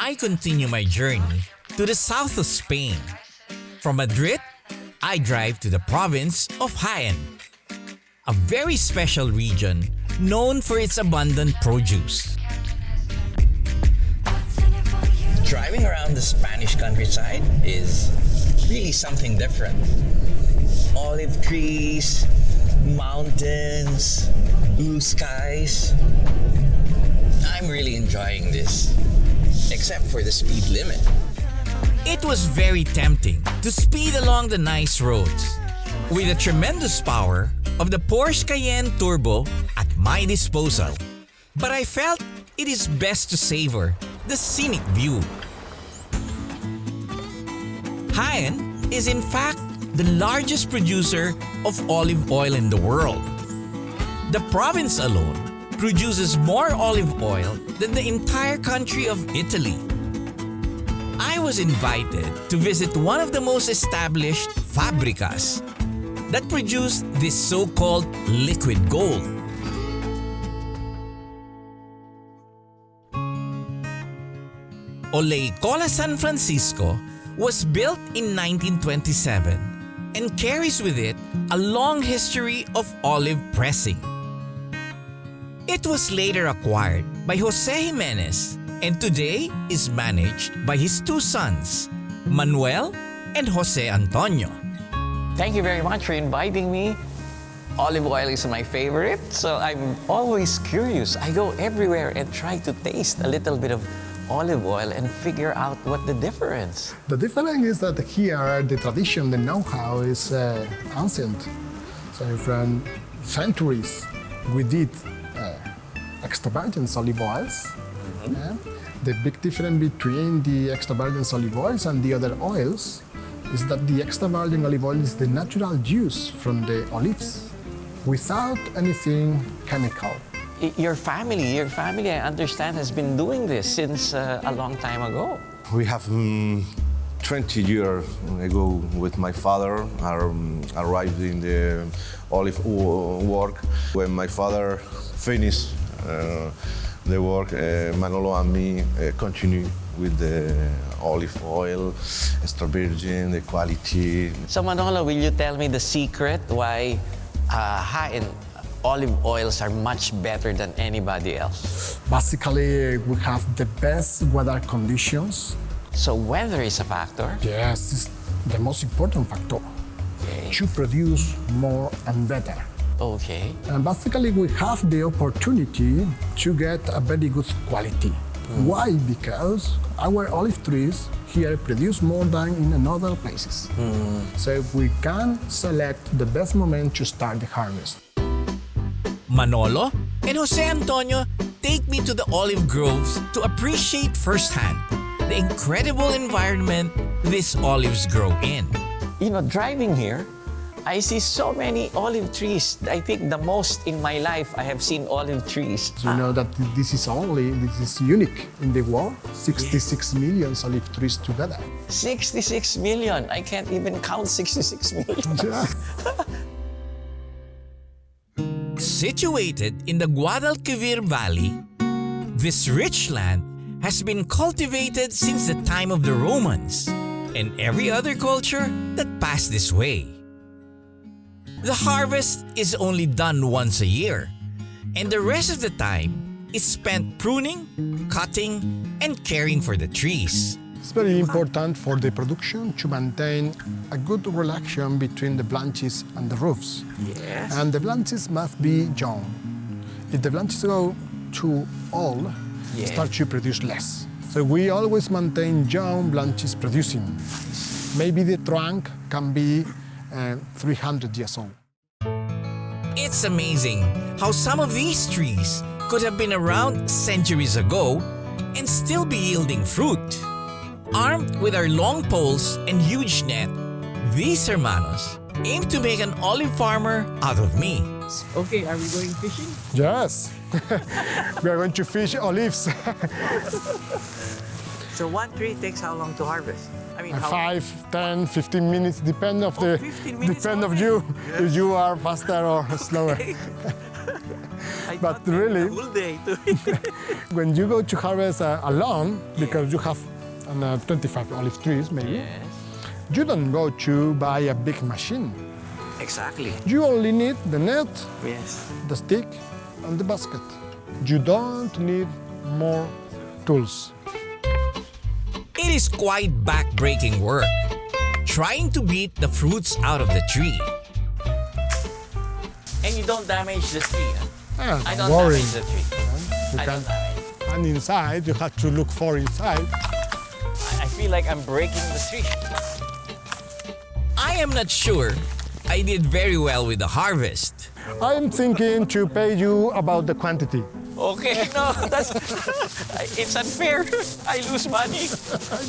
I continue my journey to the south of Spain. From Madrid, I drive to the province of Jaén, a very special region known for its abundant produce. Driving around the Spanish countryside is really something different. Olive trees, mountains, blue skies. I'm really enjoying this, except for the speed limit. It was very tempting to speed along the nice roads with the tremendous power of the Porsche Cayenne Turbo at my disposal. But I felt it is best to savor the scenic view. Jaén is in fact the largest producer of olive oil in the world. The province alone produces more olive oil than the entire country of Italy. I was invited to visit one of the most established fabricas that produced this so-called liquid gold. Oleicola San Francisco was built in 1927 and carries with it a long history of olive pressing. It was later acquired by Jose Jimenez and today is managed by his two sons, Manuel and Jose Antonio. Thank you very much for inviting me. Olive oil is my favorite, so I'm always curious. I go everywhere and try to taste a little bit of olive oil and figure out what the difference. The difference is that here the tradition, the know-how is ancient. So from centuries we did extra virgin olive oils. The big difference between the extra virgin olive oils and the other oils is that the extra virgin olive oil is the natural juice from the olives without anything chemical. Your family, I understand, has been doing this since a long time ago. We have 20 years ago with my father arrived in the olive work. When my father finished the work, Manolo and me continue with the olive oil, extra virgin, the quality. So Manolo, will you tell me the secret why Jaén olive oils are much better than anybody else? Basically, we have the best weather conditions. So weather is a factor? Yes, it's the most important factor. Okay. To produce more and better. Okay. And basically, we have the opportunity to get a very good quality. Why? Because our olive trees here produce more than in other places. So we can select the best moment to start the harvest. Manolo and Jose Antonio take me to the olive groves to appreciate firsthand the incredible environment these olives grow in. You know, driving here, I see so many olive trees. I think the most in my life I have seen olive trees. You know that this is unique in the world. 66 million olive trees together. 66 million. I can't even count 66 million. Yeah. Situated in the Guadalquivir Valley, this rich land has been cultivated since the time of the Romans and every other culture that passed this way. The harvest is only done once a year, and the rest of the time is spent pruning, cutting, and caring for the trees. It's very important for the production to maintain a good relation between the branches and the roots. Yes. And the branches must be young. If the branches go too old, start to produce less. So we always maintain young branches producing. Maybe the trunk can be 300 years old. It's amazing how some of these trees could have been around centuries ago and still be yielding fruit. Armed with our long poles and huge net, these hermanos aim to make an olive farmer out of me. Okay, are we going fishing? Yes, we are going to fish olives. So one tree takes how long to harvest? I mean, 5, 10, 15 minutes, depend of Oh, 15 minutes depend of only? you, if you are faster or slower. I But really, Whole day to when you go to harvest alone, because you have 25 olive trees maybe, Yes. you don't go to buy a big machine. Exactly. You only need the net, Yes. the stick, and the basket. You don't need more tools. It is quite back-breaking work, trying to beat the fruits out of the tree. And you don't damage the tree. I Don't don't worry. damage the tree. You I can, don't damage. and inside, you have to look for inside. I feel like I'm breaking the tree. I am not sure I did very well with the harvest. I'm thinking to pay you about the quantity. Okay, no, that's it's unfair. I lose money.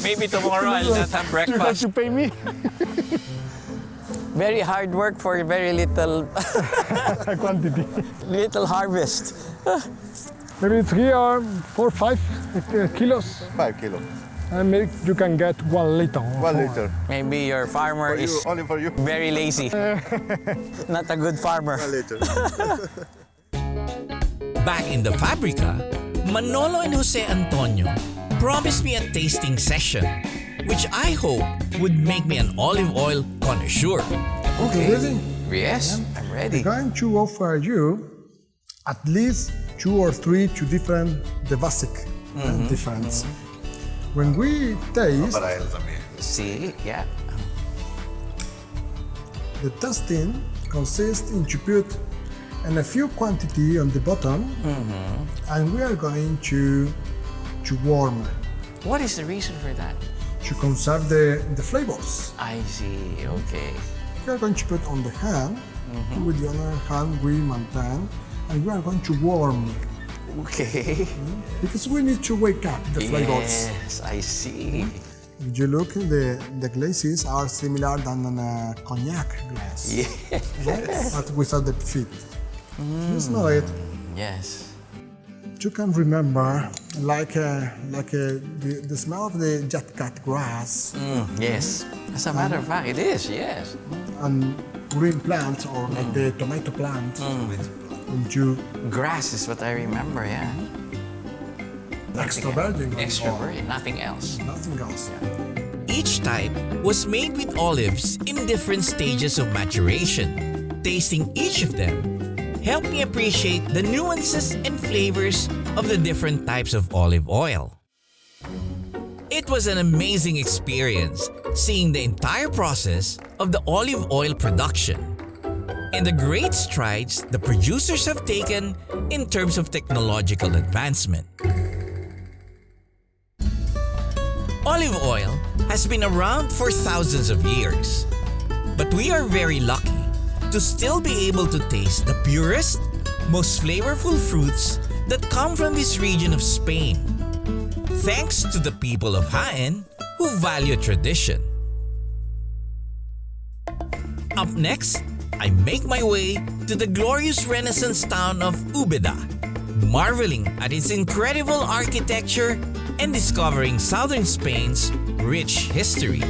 Maybe tomorrow I'll not have You have breakfast. to pay me Very hard work for very little a quantity. little harvest. Maybe 3 or 4, 5 kilos. 5 kilos. And maybe you can get 1 liter. or 1 more. liter. Maybe your farmer For you, is only for you. very lazy. Not a good farmer. 1 liter. Back in the Fabrica, Manolo and Jose Antonio promised me a tasting session, which I hope would make me an olive oil connoisseur. Okay. Ready? Yes, I'm ready. I'm going to offer you at least 2 or 3 to different, the basic difference. When we taste, Para él también. See, yeah. the tasting consists in to put in a few quantity on the bottom, and we are going to warm What is the reason for that? to conserve the flavors. I see. Okay. We are going to put on the hand, with the other hand we maintain, and we are going to warm Okay. because we need to wake up the flavors. Yes, I see. If you look, the glazes are similar than on a cognac glass, Yes. but without the feet. You smell it. Yes. You can remember the smell of the jet cat grass Yes. As a matter of fact, it is. Yes. and green plants or like the tomato plant. And you Grass is what I remember. Yeah. extra virgin. Extra or virgin. Nothing else. Nothing else. Each type was made with olives in different stages of maturation. Tasting each of them helped me appreciate the nuances and flavors of the different types of olive oil. It was an amazing experience seeing the entire process of the olive oil production and the great strides the producers have taken in terms of technological advancement. Olive oil has been around for thousands of years, but we are very lucky to still be able to taste the purest, most flavorful fruits that come from this region of Spain, thanks to the people of Jaén who value tradition. Up next, I make my way to the glorious Renaissance town of Ubeda, marveling at its incredible architecture and discovering southern Spain's rich history.